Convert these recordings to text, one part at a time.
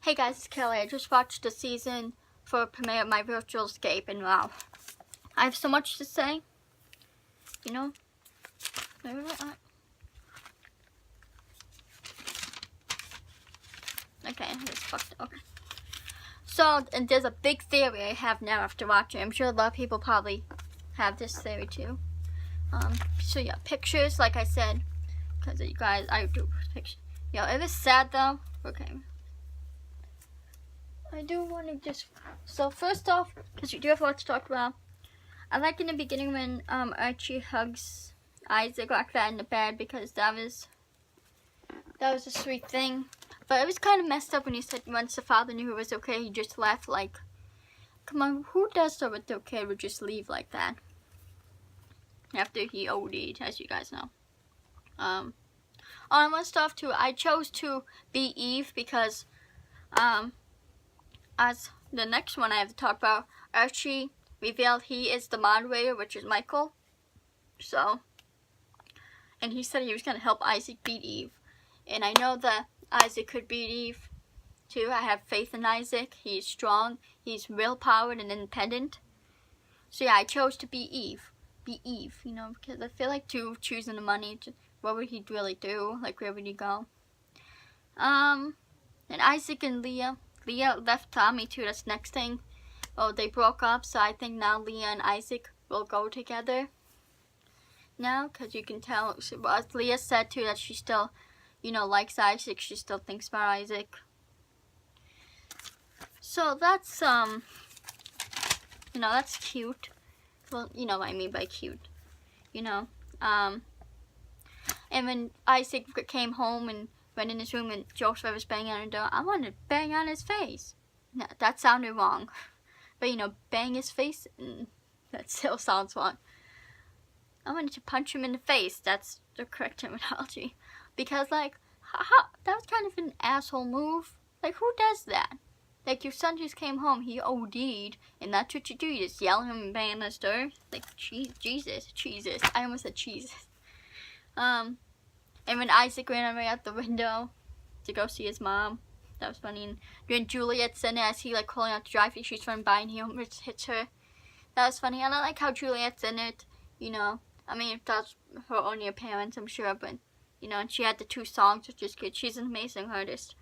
Hey guys, it's Kelly. I just watched the season for premiere of My Virtual Escape, and wow, I have so much to say. You know, okay, it's fucked. Okay. So, and there's a big theory I have now after watching. I'm sure a lot of people probably have this theory too. So yeah, pictures, like I said, because you guys, I do pictures. Yo, it was sad though. Okay. I do want to just, so first off, because we do have a lot to talk about, I like in the beginning when Archie hugs Isaac like that in the bed, because that was a sweet thing. But it was kind of messed up when he said once the father knew it was okay, he just left. Like, come on, who does so with their kid would just leave like that after he OD'd, as you guys know. I want to start off too, I chose to be Eve because as the next one I have to talk about, Archie revealed he is the moderator, which is Michael. So, and he said he was going to help Isaac beat Eve. And I know that Isaac could beat Eve too. I have faith in Isaac. He's strong. He's willpowered and independent. So yeah, I chose to be Eve. Be Eve, you know, because I feel like choosing the money, what would he really do? Like, where would he go? And Isaac and Leah left Tommy too, that's the next thing. Oh, they broke up, so I think now Leah and Isaac will go together now, because you can tell, as Leah said too, that she still, you know, likes Isaac, she still thinks about Isaac. So that's, you know, that's cute. Well, you know what I mean by cute, you know. And when Isaac came home and went in his room and Joseph was banging on the door, I wanted to bang on his face. No, that sounded wrong. But, you know, bang his face, that still sounds wrong. I wanted to punch him in the face. That's the correct terminology. Because, like, that was kind of an asshole move. Like, who does that? Like, your son just came home, he OD'd, and that's what you do. You just yell at him and bang on his door. Like, Jesus. I almost said Jesus. And when Isaac ran away out the window to go see his mom, that was funny. And when Juliet's in it, as he like calling out the drive-thru, she's running by and he almost hits her. That was funny. And I like how Juliet's in it, you know. I mean, that's her only parents, I'm sure, but, you know, and she had the 2 songs, which is good. She's an amazing artist.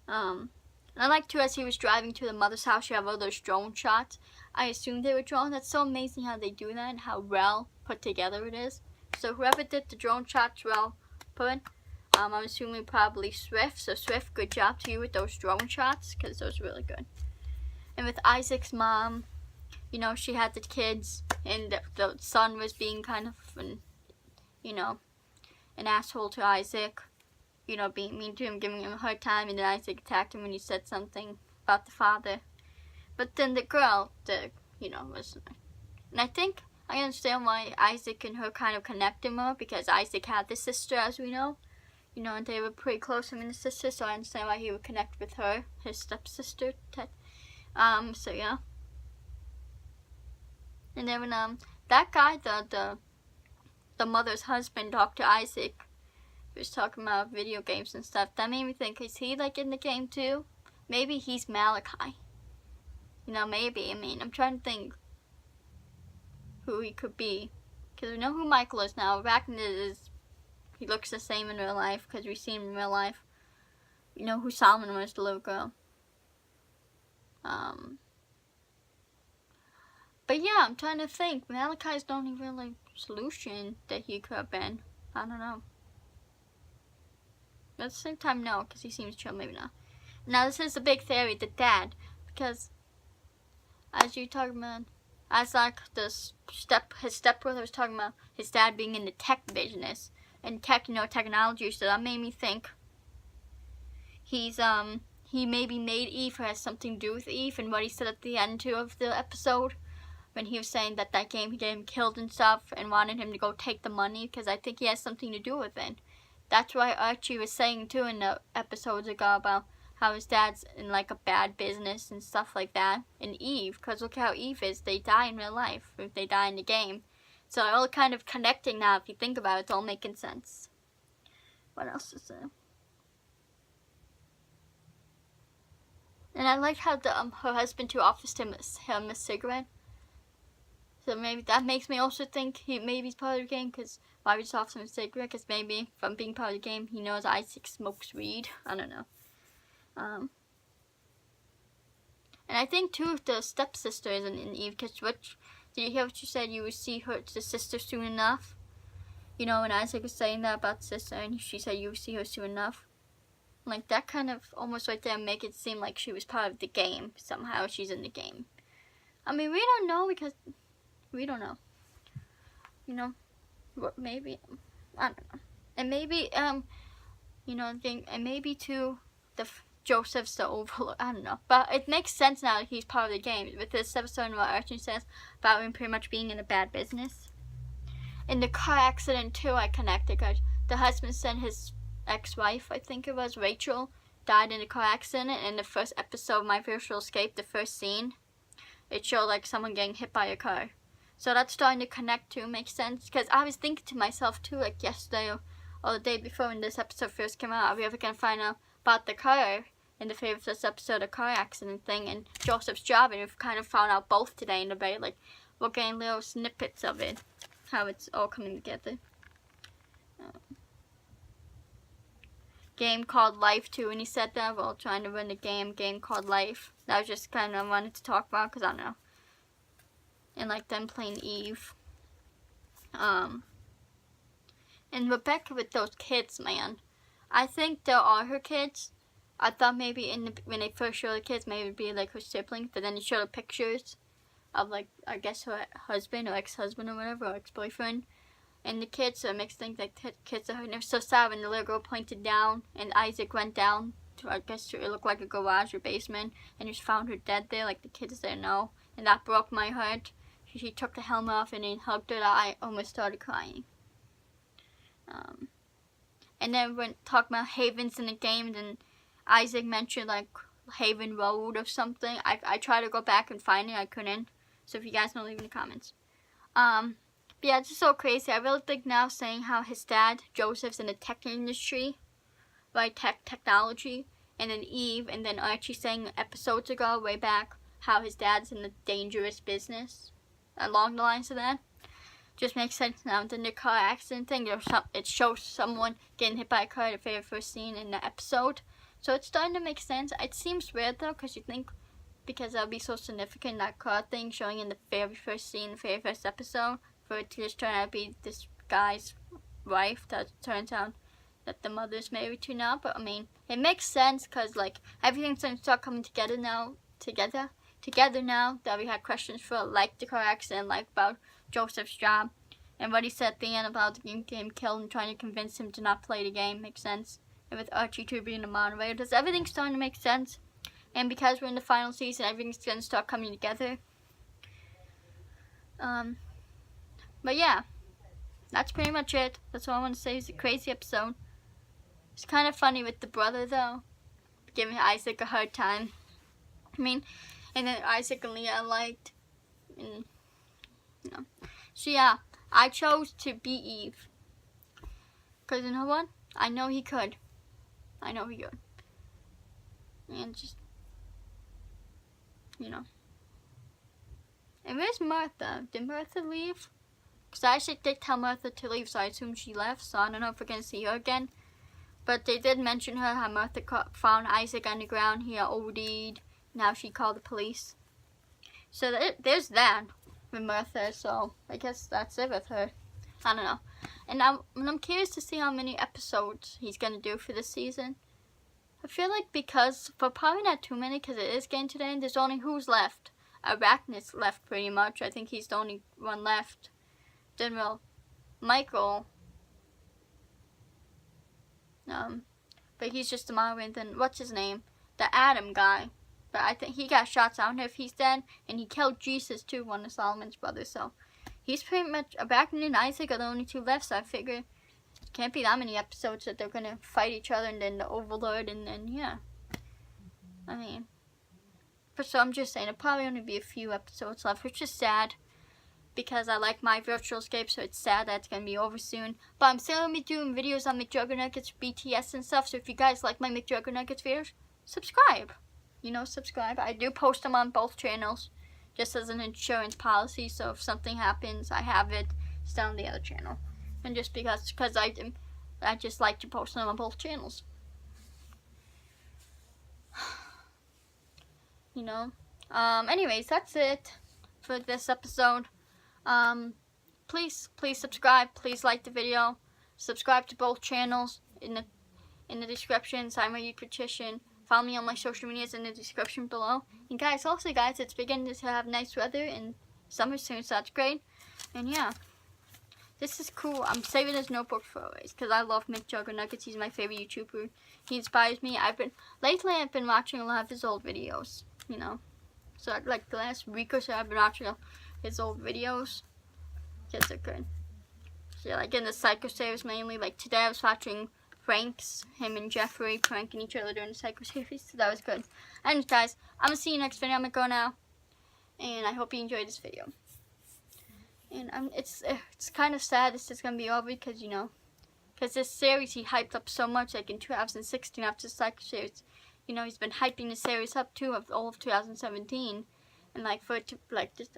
And I like, too, as he was driving to the mother's house, you have all those drone shots. I assumed they were drone. That's so amazing how they do that and how well put together it is. So whoever did the drone shots well put, I'm assuming probably Swift. So Swift, good job to you with those drone shots, because those were really good. And with Isaac's mom, you know, she had the kids, and the son was being kind of, you know, an asshole to Isaac. You know, being mean to him, giving him a hard time, and then Isaac attacked him when he said something about the father. But then the girl, you know, was, and I think I understand why Isaac and her kind of connected more, because Isaac had the sister, as we know. You know, and they were pretty close, him and his sister, so I understand why he would connect with her, his stepsister. So yeah. And then when, that guy, the mother's husband, Dr. Isaac, was talking about video games and stuff, that made me think, is he, like, in the game, too? Maybe he's Malachi. You know, maybe. I mean, I'm trying to think who he could be. Because we know who Michael is now. Arachnid is, he looks the same in real life, because we've seen him in real life. We know who Solomon was, the little girl. But yeah, I'm trying to think. Malachi's the only really solution that he could have been. I don't know. But at the same time, no, because he seems chill, maybe not. Now, this is a big theory, the dad. Because, as you talking about, as like his stepbrother was talking about his dad being in the tech business. And tech, you know, technology, so that made me think he maybe made Eve, or has something to do with Eve, and what he said at the end too of the episode, when he was saying that game he get him killed and stuff, and wanted him to go take the money, because I think he has something to do with it. That's why Archie was saying too in the episodes ago about how his dad's in like a bad business and stuff like that. And Eve, because look how Eve is, they die in real life, if they die in the game. So they're all kind of connecting now, if you think about it, it's all making sense. What else is there? And I like how the her husband too offers him a cigarette. So maybe that makes me also think maybe he's part of the game, because why would he offer him a cigarette? Because maybe from being part of the game, he knows Isaac smokes weed. I don't know. And I think too the stepsister isn't in Eve, because did you hear what you said? You would see the sister soon enough. You know, when Isaac was saying that about the sister, and she said you would see her soon enough. Like, that kind of almost right there make it seem like she was part of the game. Somehow she's in the game. I mean, we don't know, because we don't know. You know, maybe, I don't know. And maybe, you know, and maybe too, Joseph's the overlord. I don't know. But it makes sense now that he's part of the game. With this episode, what Archie says about him pretty much being in a bad business. In the car accident too, I connected, because the husband said his ex-wife, I think it was, Rachel, died in a car accident. In the first episode of My Virtual Escape, the first scene, it showed like someone getting hit by a car. So that's starting to connect too, makes sense. Because I was thinking to myself too, like yesterday or the day before when this episode first came out, are we ever going to find out about the car in the very first episode, a car accident thing, and Joseph's job? And we've kind of found out both today in the debate. Like, we're getting little snippets of it, how it's all coming together. Game called Life too, and he said that while trying to run the game called Life. That was just kind of wanted to talk about, because I don't know. And like them playing Eve. And Rebecca with those kids, man. I think there are her kids. I thought maybe when they first showed the kids, maybe it'd be like her siblings, but then they showed her pictures of, like, I guess her husband or ex-husband or whatever, or ex-boyfriend. And the kids, so it makes things like kids are hurt. And it was so sad when the little girl pointed down and Isaac went down to, I guess it looked like a garage or basement, and just found her dead there, like the kids didn't know. And that broke my heart. She took the helmet off and then hugged her. I almost started crying. And then when talking about havens in the game, then Isaac mentioned like Haven Road or something. I tried to go back and find it, I couldn't. So if you guys know, leave in the comments. But yeah, it's just so crazy. I really think now saying how his dad, Joseph's in the tech industry, right, technology, and then Eve, and then Archie saying episodes ago, way back, how his dad's in the dangerous business, along the lines of that. Just makes sense now. Then the car accident thing, it shows someone getting hit by a car, the very first scene in the episode. So it's starting to make sense. It seems weird though, because you think, because that would be so significant, that car thing showing in the very first scene, the very first episode, for it to just turn out to be this guy's wife that turns out that the mother's married to now. But I mean, it makes sense, because like everything's going to start coming together now, that we had questions for, like the car accident, like about Joseph's job, and what he said at the end about getting him killed and trying to convince him to not play the game makes sense. And with Archie too being the moderator, does everything's starting to make sense? And because we're in the final season, everything's going to start coming together. But yeah, that's pretty much it. That's all I want to say. It's a crazy episode. It's kind of funny with the brother though, giving Isaac a hard time. I mean, and then Isaac and Leah liked, and you know. So yeah, I chose to be Eve, because you know what? I know he could. And just, you know. And where's Martha? Did Martha leave? Because Isaac did tell Martha to leave, so I assume she left. So I don't know if we're going to see her again. But they did mention her, how Martha found Isaac on the ground. He OD'd. Now she called the police. So there's that with Martha. So I guess that's it with her. I don't know. And I'm curious to see how many episodes he's going to do for this season. I feel like but probably not too many, because it is getting to the end. There's only who's left. Arachnid's left pretty much. I think he's the only one left. Then, well, Michael. But he's just a moderator. And then, what's his name? The Adam guy. But I think he got shot, so I don't know if he's dead. And he killed Jesus too, one of Solomon's brothers. So he's pretty much, Arachnid and Isaac are the only two left. So I figure it can't be that many episodes that they're going to fight each other. And then the Overlord. And then, yeah. I mean, so I'm just saying, it'll probably only be a few episodes left, which is sad. Because I like My Virtual Escape, so it's sad that it's going to be over soon. But I'm still going to be doing videos on Mcjuggernuggets, BTS and stuff. So if you guys like my Mcjuggernuggets videos, subscribe. subscribe. I do post them on both channels, just as an insurance policy, so if something happens, I have it. It's on the other channel. And just because I just like to post them on both channels. Anyways, that's it for this episode. Please subscribe. Please like the video. Subscribe to both channels in the description. Sign my petition. Follow me on my social medias in the description below. And guys, it's beginning to have nice weather and summer soon, so that's great. And yeah, this is cool. I'm saving this notebook for always because I love Mcjuggernuggets. He's my favorite YouTuber. He inspires me. Lately I've been watching a lot of his old videos. So like the last week or so, I've been watching his old videos. Because they're good. So yeah, like in the Psycho series mainly. Like today I was watching pranks, him and Jeffrey pranking each other during the Psycho series. So that was good. Anyways, guys, I'm gonna see you next video. I'm gonna go now. And I hope you enjoyed this video. And it's kind of sad this is gonna be over because because this series he hyped up so much. Like in 2016 after the Psycho series, he's been hyping the series up too of all of 2017, and like for it to just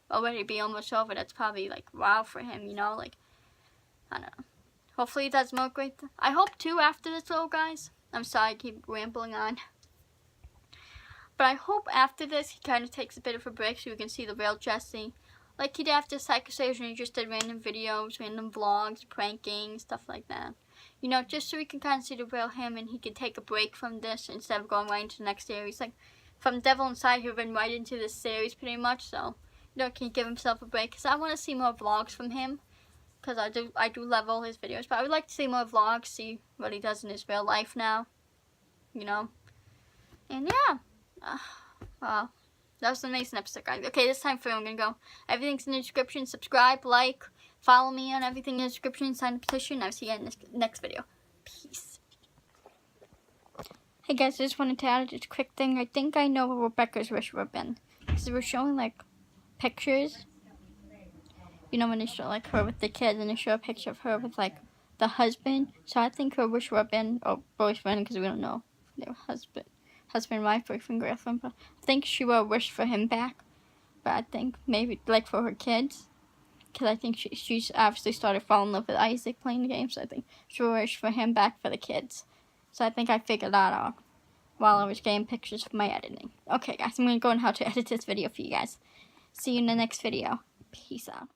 already be almost over, that's probably like wow for him. Like I don't know. Hopefully he does more great. I hope too after this, though, guys. I'm sorry I keep rambling on. But I hope after this he kind of takes a bit of a break so we can see the real Jesse. Like he did after Psycho series when he just did random videos, random vlogs, pranking, stuff like that. Just so we can kind of see the real him and he can take a break from this instead of going right into the next series. Like from Devil Inside, he went right into this series pretty much. So, can give himself a break. Because I want to see more vlogs from him. Because I do love all his videos. But I would like to see more vlogs, see what he does in his real life now. And yeah. Wow. That was an amazing episode, guys. Okay, this time for I'm going to go. Everything's in the description. Subscribe, like, follow me on everything in the description. Sign the petition. I'll see you in the next video. Peace. Hey, guys. I just wanted to add just a quick thing. I think I know what Rebecca's wish would have been. Because they were showing, like, pictures. When they show, like, her with the kids. And they show a picture of her with, like, the husband. So I think her wish would have been, or boyfriend, because we don't know their husband, wife, boyfriend, girlfriend, but I think she will wish for him back. But I think maybe like for her kids, because I think she's obviously started falling in love with Isaac playing the game, so I think she will wish for him back for the kids. So I think I figured that out while I was getting pictures for my editing. Okay, guys, I'm going to go on how to edit this video for you guys. See you in the next video. Peace out.